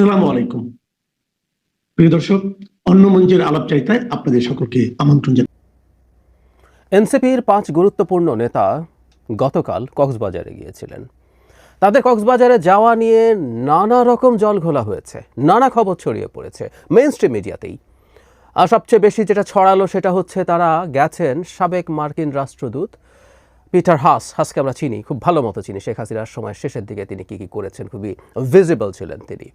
আসসালামু আলাইকুম প্রিয় দর্শক, অন্য মঞ্চের আলাপচারিতায় আপনাদের সকলকে আমন্ত্রণ জানাই। এনসিপির 5 গুরুত্বপূর্ণ নেতা গতকাল কক্সবাজারে গিয়েছিলেন। তাদের কক্সবাজারে যাওয়া নিয়ে নানা রকম জল ঘোলা হয়েছে, নানা খবর ছড়িয়ে পড়েছে মেইনস্ট্রিম মিডিয়াতেই। আর সবচেয়ে বেশি যেটা ছড়ালো সেটা হচ্ছে তারা গেছেন সাবেক মার্কিন রাষ্ট্রদূত পিটার হাসকে আমরা চিনি, খুব ভালো মতো চিনি। শেখ হাসিনার সময় শেষের দিকে তিনি কী করেছেন খুবই ভিজিবল ছিলেন তিনি।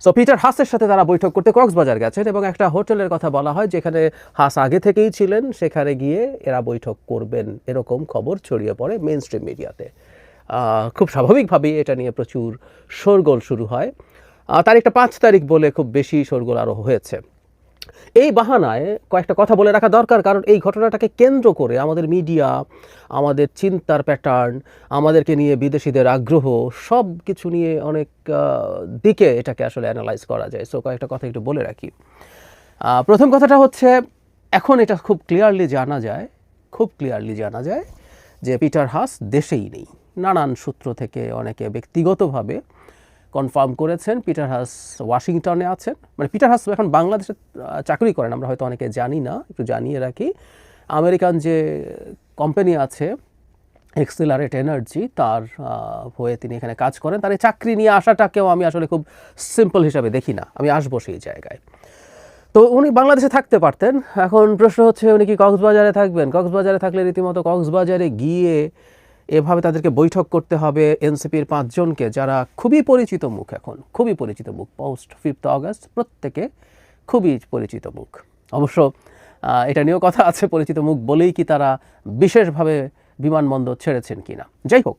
সো পিটার হাসের সাথে তারা বৈঠক করতে কক্সবাজার গেছেন এবং একটা হোটেলের কথা বলা হয় যেখানে হাস আগে থেকেই ছিলেন, সেখানে গিয়ে এরা বৈঠক করবেন এরকম খবর ছড়িয়ে পড়ে মেইনস্ট্রিম মিডিয়াতে। খুব স্বাভাবিকভাবেই এটা নিয়ে প্রচুর শোরগোল শুরু হয়। তারিখটা 5 তারিখ বলে খুব বেশি শোরগোল আরও হয়েছে। এই বাহানায় কয়েকটা কথা বলে রাখা দরকার, কারণ এই ঘটনাটাকে কেন্দ্র করে আমাদের মিডিয়া, আমাদের চিন্তার প্যাটার্ন, আমাদেরকে নিয়ে বিদেশিদের আগ্রহ, সব কিছু নিয়ে অনেক দিকে এটাকে আসলে অ্যানালাইজ করা যায়। সো কয়েকটা কথা একটু বলে রাখি। প্রথম কথাটা হচ্ছে, এখন এটা খুব ক্লিয়ারলি জানা যায় যে পিটার হাস দেশেই নেই। নানান সূত্র থেকে অনেকে ব্যক্তিগতভাবে কনফার্ম করেছেন পিটার হাস ওয়াশিংটনে আছেন। মানে পিটার হাস এখন বাংলাদেশে চাকরি করেন, আমরা হয়তো অনেকে জানি না, একটু জানিয়ে রাখি। আমেরিকান যে কোম্পানি আছে এক্সেলারেট এনার্জি, তার হয়ে তিনি এখানে কাজ করেন। তার এই চাকরি নিয়ে আসাটাকেও আমি আসলে খুব সিম্পল হিসাবে দেখি না, আমি আসবো সেই জায়গায়। তো উনি বাংলাদেশে থাকতে পারতেন। এখন প্রশ্ন হচ্ছে উনি কি কক্সবাজারে থাকবেন? কক্সবাজারে থাকলে রীতিমতো কক্সবাজারে গিয়ে এভাবে তাদেরকে বৈঠক করতে হবে এনসিপির 5 জনকে, যারা খুবই পরিচিত মুখ, এখন খুবই পরিচিত মুখ। পোস্ট 5 আগস্ট প্রত্যেকে খুবই পরিচিত মুখ। অবশ্য এটা নিয়েও কথা আছে, পরিচিত মুখ বলেই কি তারা বিশেষভাবে বিমানবন্দর ছেড়েছেন কিনা। যাই হোক,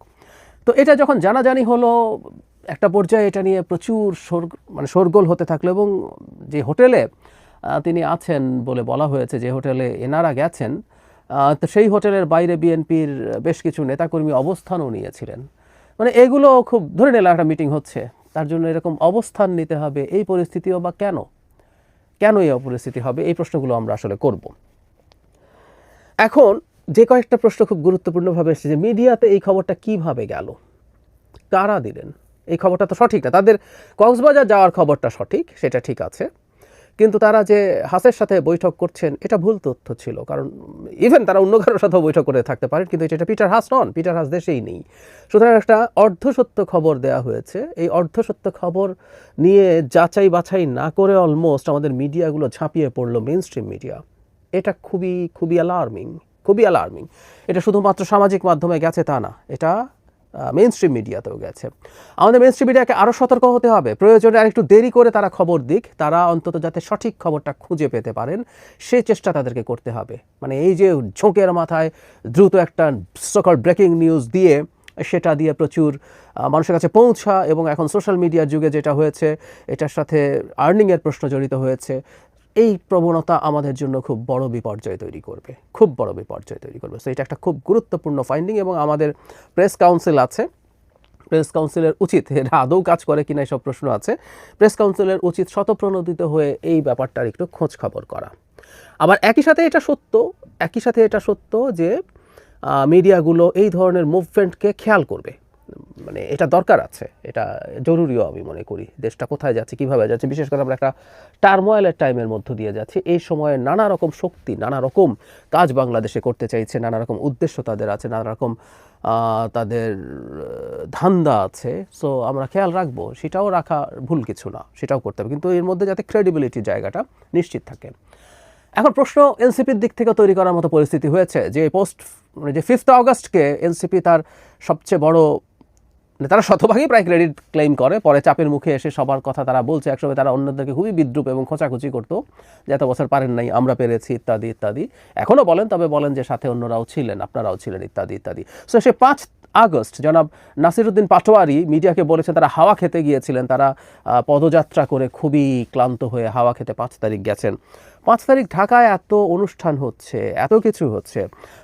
তো এটা যখন জানাজানি হলো, একটা পর্যায়ে এটা নিয়ে প্রচুর শোরগোল হতে থাকলো। এবং যে হোটেলে তিনি আছেন বলে বলা হয়েছে, যে হোটেলে এনারা গেছেন, তো সেই হোটেলের বাইরে বিএনপির বেশ কিছু নেতাকর্মী অবস্থানও নিয়েছিলেন। মানে এগুলো খুব ধরে নিলাম একটা মিটিং হচ্ছে, তার জন্য এরকম অবস্থান নিতে হবে। এই পরিস্থিতিও বা কেন এই অপরিস্থিতি হবে, এই প্রশ্নগুলো আমরা আসলে করব। এখন যে কয়েকটা প্রশ্ন খুব গুরুত্বপূর্ণভাবে এসেছে, যে মিডিয়াতে এই খবরটা কিভাবে গেল, কারা দিলেন এই খবরটা? তো সঠিক না, তাদের কক্সবাজার যাওয়ার খবরটা সঠিক, সেটা ঠিক আছে, কিন্তু তারা যে হাসের সাথে বৈঠক করছেন এটা ভুল তথ্য ছিল। কারণ ইভেন তারা অন্য কারোর সাথেও বৈঠক করে থাকতে পারেন, কিন্তু এটা পিটার হাস নন, পিটার হাস দেশেই নেই। সুতরাং একটা অর্ধসত্য খবর দেওয়া হয়েছে। এই অর্ধসত্য খবর নিয়ে যাচাই বাছাই না করে অলমোস্ট আমাদের মিডিয়াগুলো ঝাঁপিয়ে পড়লো, মেইনস্ট্রিম মিডিয়া। এটা খুবই অ্যালার্মিং। এটা শুধুমাত্র সামাজিক মাধ্যমে গেছে তা না, এটা মেইনস্ট্রিম মিডিয়াতেও গেছে। আমাদের মেইনস্ট্রিম মিডিয়াকে আরও সতর্ক হতে হবে। প্রয়োজনে আরেকটু দেরি করে তারা খবর দিক, তারা অন্তত যাতে সঠিক খবরটা খুঁজে পেতে পারেন সেই চেষ্টা তাদেরকে করতে হবে। মানে এই যে ঝোঁকের মাথায় দ্রুত একটা সকল ব্রেকিং নিউজ দিয়ে সেটা দিয়ে প্রচুর মানুষের কাছে পৌঁছা, এবং এখন সোশ্যাল মিডিয়ার যুগে যেটা হয়েছে, এটার সাথে আর্নিংয়ের প্রশ্ন জড়িত হয়েছে, এই প্রবণতা আমাদের জন্য খুব বড় বিপর্যয় তৈরি করবে। সো এটা একটা খুব গুরুত্বপূর্ণ ফাইন্ডিং। এবং আমাদের প্রেস কাউন্সিল আছে, প্রেস কাউন্সিলের উচিত, এটা আদৌ কাজ করে কিনা এসব প্রশ্ন আছে, প্রেস কাউন্সিলের উচিত স্বতঃপ্রণোদিত হয়ে এই ব্যাপারটার একটু খোঁজ খবর করা। আবার একই সাথে এটা সত্য যে মিডিয়াগুলো এই ধরনের মুভমেন্টকে খেয়াল করবে। মানে এটা দরকার আছে, এটা জরুরিও আমি মনে করি। দেশটা কোথায় যাচ্ছে, কীভাবে যাচ্ছে, বিশেষ করে আমরা একটা টার্মোয়েলের টাইমের মধ্য দিয়ে যাচ্ছি। এই সময়ে নানা রকম শক্তি নানা রকম কাজ বাংলাদেশে করতে চাইছে, নানা রকম উদ্দেশ্য তাদের আছে, নানা রকম তাদের ধান্দা আছে। সো আমরা খেয়াল রাখবো, সেটাও রাখা ভুল কিছু না, সেটাও করতে হবে, কিন্তু এর মধ্যে যাতে ক্রেডিবিলিটির জায়গাটা নিশ্চিত থাকে। এখন প্রশ্ন এনসিপির দিক থেকে তৈরি করার মতো পরিস্থিতি হয়েছে যে যে 5 আগস্টকে এনসিপি তার সবচেয়ে বড়, তারা শতভাগই প্রায় ক্রেডিট ক্লেম করে, পরে চাপের মুখে এসে সবার কথা তারা বলছে। একসময় তারা অন্যদেরকে খুবই বিদ্রুপ এবং খোঁচাখুচি করতো, যে এত বছর পারেন নাই, আমরা পেরেছি, ইত্যাদি ইত্যাদি। এখনও বলেন, তবে বলেন যে সাথে অন্যরাও ছিলেন, আপনারাও ছিলেন, ইত্যাদি ইত্যাদি। সো সে 5 আগস্ট জনাব নাসিরুদ্দিন পাটোয়ারি মিডিয়াকে বলেছেন তারা হাওয়া খেতে গিয়েছিলেন, তারা পদযাত্রা করে খুবই ক্লান্ত হয়ে হাওয়া খেতে 5 তারিখ গেছেন। 5 তারিখ ঢাকায় এত অনুষ্ঠান হচ্ছে, এত কিছু হচ্ছে,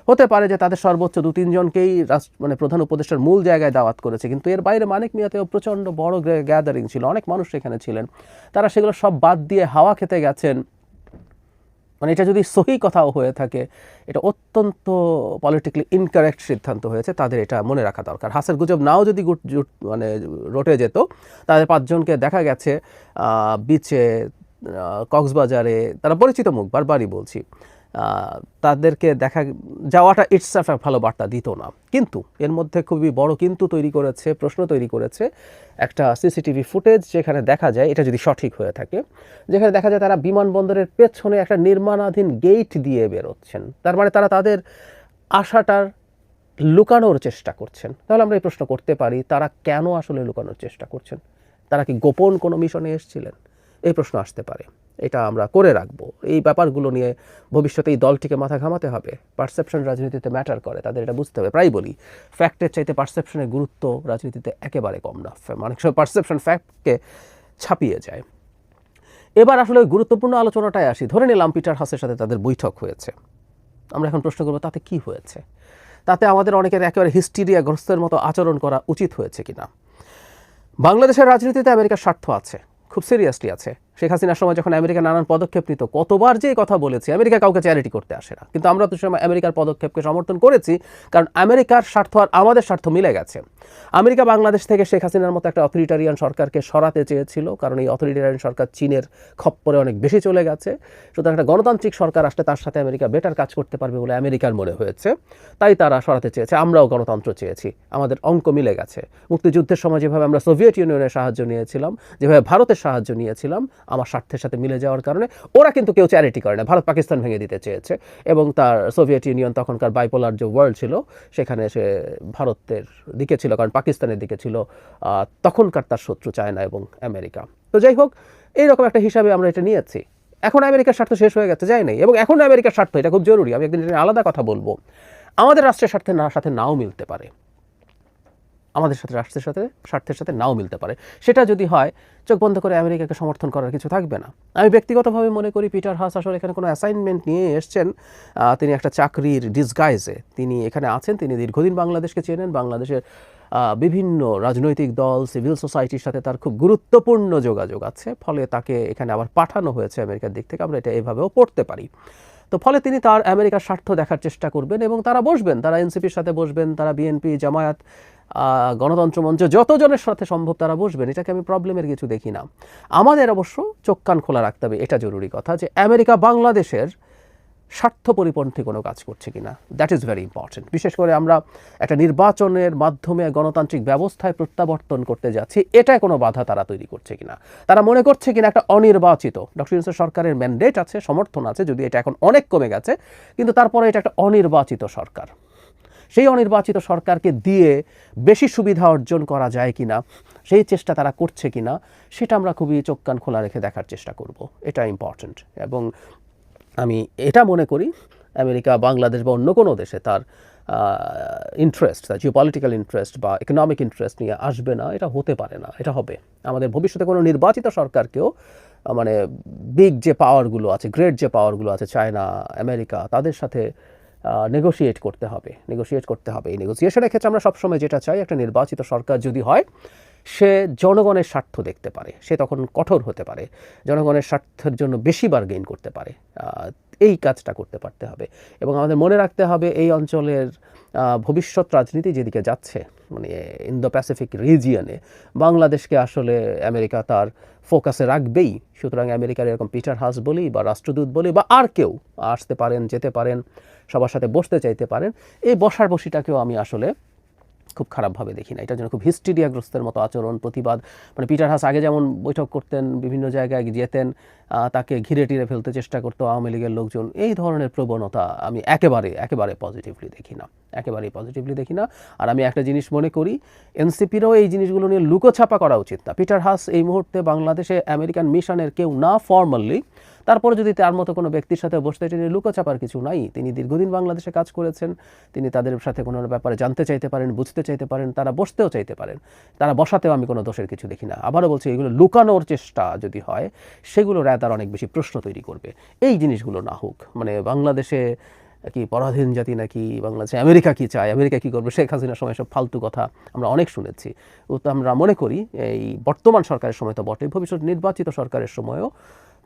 হতে পারে যে তাদের সর্বোচ্চ 2-3 জনকেই মানে প্রধান উপদেষ্টার মূল জায়গায় দাওয়াত করেছে, কিন্তু এর বাইরে মানিক মিয়াতেও প্রচণ্ড বড় গ্যাদারিং ছিল, অনেক মানুষ সেখানে ছিলেন। তারা সেগুলো সব বাদ দিয়ে হাওয়া খেতে গেছেন। মানে এটা যদি সহি কথাও হয়ে থাকে, এটা অত্যন্ত পলিটিক্যালি ইনকারেক্ট সিদ্ধান্ত হয়েছে, তাদের এটা মনে রাখা দরকার। হাসের গুজব নাও যদি মানে রটে যেত, তাদের 5 জনকে দেখা গেছে বিচে, কক্সবাজারে, তারা পরিচিত মুখ, বারবারই বলছি, তাদেরকে দেখা যাওয়াটা ইটসেলফ এক ভালো বার্তা দিত না। কিন্তু এর মধ্যে খুবই বড় কিন্তু তৈরি করেছে, প্রশ্ন তৈরি করেছে একটা সিসিটিভি ফুটেজ, যেখানে দেখা যায়, এটা যদি সঠিক হয়ে থাকে, যেখানে দেখা যায় তারা বিমানবন্দরের পেছনে একটা নির্মাণাধীন গেট দিয়ে বেরোচ্ছেন। তার মানে তারা তাদের আশাটার লুকানোর চেষ্টা করছেন। তাহলে আমরা এই প্রশ্ন করতে পারি, তারা কেন আসলে লুকানোর চেষ্টা করছেন? তারা কি গোপন কোনো মিশনে এসেছিলেন? এই প্রশ্ন আসতে পারে, এটা আমরা করে রাখবো। এই ব্যাপারগুলো নিয়ে ভবিষ্যতে এই দলটিকে মাথা ঘামাতে হবে। পারসেপশন রাজনীতিতে ম্যাটার করে, তাদের এটা বুঝতে হবে। প্রায় বলি, ফ্যাক্টের চাইতে পারসেপশনের গুরুত্ব রাজনীতিতে একেবারে কম না। অনেক সময় পারসেপশন ফ্যাক্টকে ছাপিয়ে যায়। এবার আসলে ওই গুরুত্বপূর্ণ আলোচনাটায় আসি। ধরে নিলাম পিটার হাসের সাথে তাদের বৈঠক হয়েছে। আমরা এখন প্রশ্ন করবো, তাতে কি হয়েছে? তাতে আমাদের অনেকের একেবারে হিস্টিরিয়াগ্রস্তের মতো আচরণ করা উচিত হয়েছে কিনা? বাংলাদেশের রাজনীতিতে আমেরিকার স্বার্থ আছে, খুব সিরিয়াসলি আছে। শেখ হাসিনার সময় যখন আমেরিকা নানান পদক্ষেপ নিত, কতবার যে কথা বলেছি, আমেরিকা কাউকে চ্যারিটি করতে আসে না। কিন্তু আমরা তো সময় আমেরিকার পদক্ষেপকে সমর্থন করেছি, কারণ আমেরিকার স্বার্থ আর আমাদের স্বার্থ মিলে গেছে। আমেরিকা বাংলাদেশ থেকে শেখ হাসিনার মতো একটা অথরিটারিয়ান সরকারকে সরাতে চেয়েছিল, কারণ এই অথরিটারিয়ান সরকার চীনের খপ্পরে অনেক বেশি চলে গেছে। সুতরাং একটা গণতান্ত্রিক সরকার আসলে তার সাথে আমেরিকা বেটার কাজ করতে পারবে বলে আমেরিকার মনে হয়েছে, তাই তারা সরাতে চেয়েছে। আমরাও গণতন্ত্র চেয়েছি, আমাদের অঙ্ক মিলে গেছে। মুক্তিযুদ্ধের সময় যেভাবে আমরা সোভিয়েত ইউনিয়নের সাহায্য নিয়েছিলাম, যেভাবে ভারতের সাহায্য নিয়েছিলাম, আমার স্বার্থের সাথে মিলে যাওয়ার কারণে ওরা কিন্তু কেউ চ্যারিটি করে না। ভারত পাকিস্তান ভেঙে দিতে চেয়েছে, এবং তার সোভিয়েত ইউনিয়ন তখনকার বাইপোলার যে ওয়ার্ল্ড ছিল, সেখানে সে ভারতের দিকে ছিল, কারণ পাকিস্তানের দিকে ছিল তখনকার তার শত্রু চায়না এবং আমেরিকা। তো যাই হোক, এইরকম একটা হিসাবে আমরা এটা নিয়েছি। এখন আমেরিকার স্বার্থ শেষ হয়ে গেছে, যায় নাই, এবং এখন আমেরিকার স্বার্থ, এটা খুব জরুরি, আমি একদিন আলাদা কথা বলবো, আমাদের রাষ্ট্রের সাথে নাও মিলতে পারে, আমাদের সাথে রাষ্ট্রের স্বার্থের সাথে নাও মিলতে পারে। সেটা যদি হয়, চোখ বন্ধ করে আমেরিকাকে সমর্থন করার কিছু থাকবে না। আমি ব্যক্তিগতভাবে মনে করি পিটার হাস আসলে এখানে কোনো অ্যাসাইনমেন্ট নিয়ে এসছেন, তিনি একটা চাকরির ডিসগাইজে তিনি এখানে আছেন। তিনি দীর্ঘদিন বাংলাদেশকে চেনেন, বাংলাদেশের বিভিন্ন রাজনৈতিক দল, সিভিল সোসাইটির সাথে তার খুব গুরুত্বপূর্ণ যোগাযোগ আছে, ফলে তাকে এখানে আবার পাঠানো হয়েছে আমেরিকার দিক থেকে, আমরা এটা এভাবেও পড়তে পারি। তো ফলে তিনি তার আমেরিকার স্বার্থ দেখার চেষ্টা করবেন, এবং তারা বসবেন, তারা এনসিপির সাথে বসবেন, তারা বিএনপি, জামায়াত, গণতন্ত্র মঞ্চ, যতজনের সাথে সম্ভব তারা বসবেন। এটাকে আমি প্রবলেমের কিছু দেখি না। আমাদের অবশ্য চোখ কান খোলা রাখতে হবে, এটা জরুরি কথা, যে আমেরিকা বাংলাদেশের স্বার্থ পরিপন্থী কোনো কাজ করছে কিনা। That is very important. বিশেষ করে আমরা একটা নির্বাচনের মাধ্যমে গণতান্ত্রিক ব্যবস্থায় প্রত্যাবর্তন করতে যাচ্ছি, এটাই কোনো বাধা তারা তৈরি করছে কিনা। তারা মনে করছে কিনা একটা অনির্বাচিত, ডক্টর ইউনূস সরকারের ম্যান্ডেট আছে, সমর্থন আছে, যদি এটা এখন অনেক কমে গেছে, কিন্তু তারপরে এটা একটা অনির্বাচিত সরকার, সেই অনির্বাচিত সরকারকে দিয়ে বেশি সুবিধা অর্জন করা যায় কিনা, সেই চেষ্টা তারা করছে কিনা, সেটা আমরা খুবই চোখ কান খোলা রেখে দেখার চেষ্টা করব। এটা ইম্পর্টেন্ট। এবং আমি এটা মনে করি, আমেরিকা বাংলাদেশ বা অন্য কোনো দেশে তার ইন্টারেস্ট, তার জিওপলিটিক্যাল ইন্টারেস্ট বা ইকোনমিক ইন্টারেস্ট নিয়ে আসবে না, এটা হতে পারে না। এটা হবে আমাদের ভবিষ্যতে কোনো নির্বাচিত সরকারকেও, মানে বিগ যে পাওয়ারগুলো আছে, গ্রেট যে পাওয়ারগুলো আছে, চায়না, আমেরিকা, তাদের সাথে নেগোশিয়েট করতে হবে। এই নেগোসিয়েশনের ক্ষেত্রে আমরা সবসময় যেটা চাই, একটা নির্বাচিত সরকার যদি হয়, সে জনগণের স্বার্থ দেখতে পারে, সে তখন কঠোর হতে পারে, জনগণের স্বার্থের জন্য বেশি বার্গেইন করতে পারে। এই কাজটা করতে পারতে হবে। এবং আমাদের মনে রাখতে হবে, এই অঞ্চলের ভবিষ্যৎ রাজনীতি যেদিকে যাচ্ছে, মানে ইন্দো প্যাসিফিক রিজিয়নে, বাংলাদেশকে আসলে আমেরিকা তার ফোকাসে রাখবেই। সুতরাং আমেরিকার এরকম পিটার হাস বলি বা রাষ্ট্রদূত বলি বা আর কেউ আসতে পারেন, যেতে পারেন, সবার সাথে বসতে চাইতে পারেন, এই বসিটাকেও আমি আসলে খুব খারাপভাবে দেখি না। এটার জন্য খুব হিস্টিরিয়াগ্রস্তের মতো আচরণ, প্রতিবাদ, মানে পিটার হাস আগে যেমন বৈঠক করতেন, বিভিন্ন জায়গায় যেতেন, তাকে ঘিরে টিরে ফেলতে চেষ্টা করতো আওয়ামী লীগের লোকজন, এই ধরনের প্রবণতা আমি একেবারে পজিটিভলি দেখি না, আর আমি একটা জিনিস মনে করি, এনসিপিরও এই জিনিসগুলো নিয়ে লুকোছাপা করা উচিত না। পিটার হাস এই মুহূর্তে বাংলাদেশে আমেরিকান মিশনের কেউ না ফর্মালি, তারপরে যদি তার মতো কোনো ব্যক্তির সাথে বসতে, এটা নিয়ে লুকোছাপার কিছু নাই। তিনি দীর্ঘদিন বাংলাদেশে কাজ করেছেন, তিনি তাদের সাথে কোনো ব্যাপারে জানতে চাইতে পারেন, বুঝতে চাইতে পারেন, তারা বসতেও চাইতে পারেন, তারা বসাতেও আমি কোনো দোষের কিছু দেখি না। আবারও বলছি, এগুলো লুকানোর চেষ্টা যদি হয়, সেগুলো তার অনেক বেশি প্রশ্ন তৈরি করবে। এই জিনিসগুলো না হোক। মানে বাংলাদেশে কি পরাধীন জাতি নাকি, বাংলাদেশে আমেরিকা কি চায়, আমেরিকা কি করবে, শেখ হাসিনার সময় সব ফালতু কথা আমরা অনেক শুনেছি। তো আমরা মনে করি এই বর্তমান সরকারের সময় তো বটে, ভবিষ্যৎ নির্বাচিত সরকারের সময়ও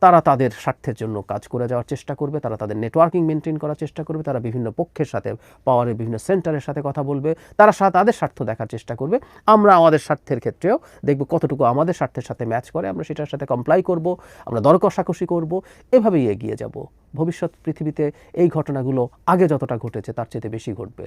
তারা তাদের স্বার্থের জন্য কাজ করে যাওয়ার চেষ্টা করবে, তারা তাদের নেটওয়ার্কিং মেনটেন করার চেষ্টা করবে, তারা বিভিন্ন পক্ষের সাথে, পাওয়ারের বিভিন্ন সেন্টারের সাথে কথা বলবে, তারা তাদের স্বার্থ দেখার চেষ্টা করবে। আমরা আমাদের স্বার্থের ক্ষেত্রেও দেখব কতটুকু আমাদের স্বার্থের সাথে ম্যাচ করে, আমরা সেটার সাথে কমপ্লাই করব, আমরা দর কষাকষি করব, এভাবেই এগিয়ে যাব। ভবিষ্যৎ পৃথিবীতে এই ঘটনাগুলো আগে যতটা ঘটেছে তার চেয়ে বেশি ঘটবে।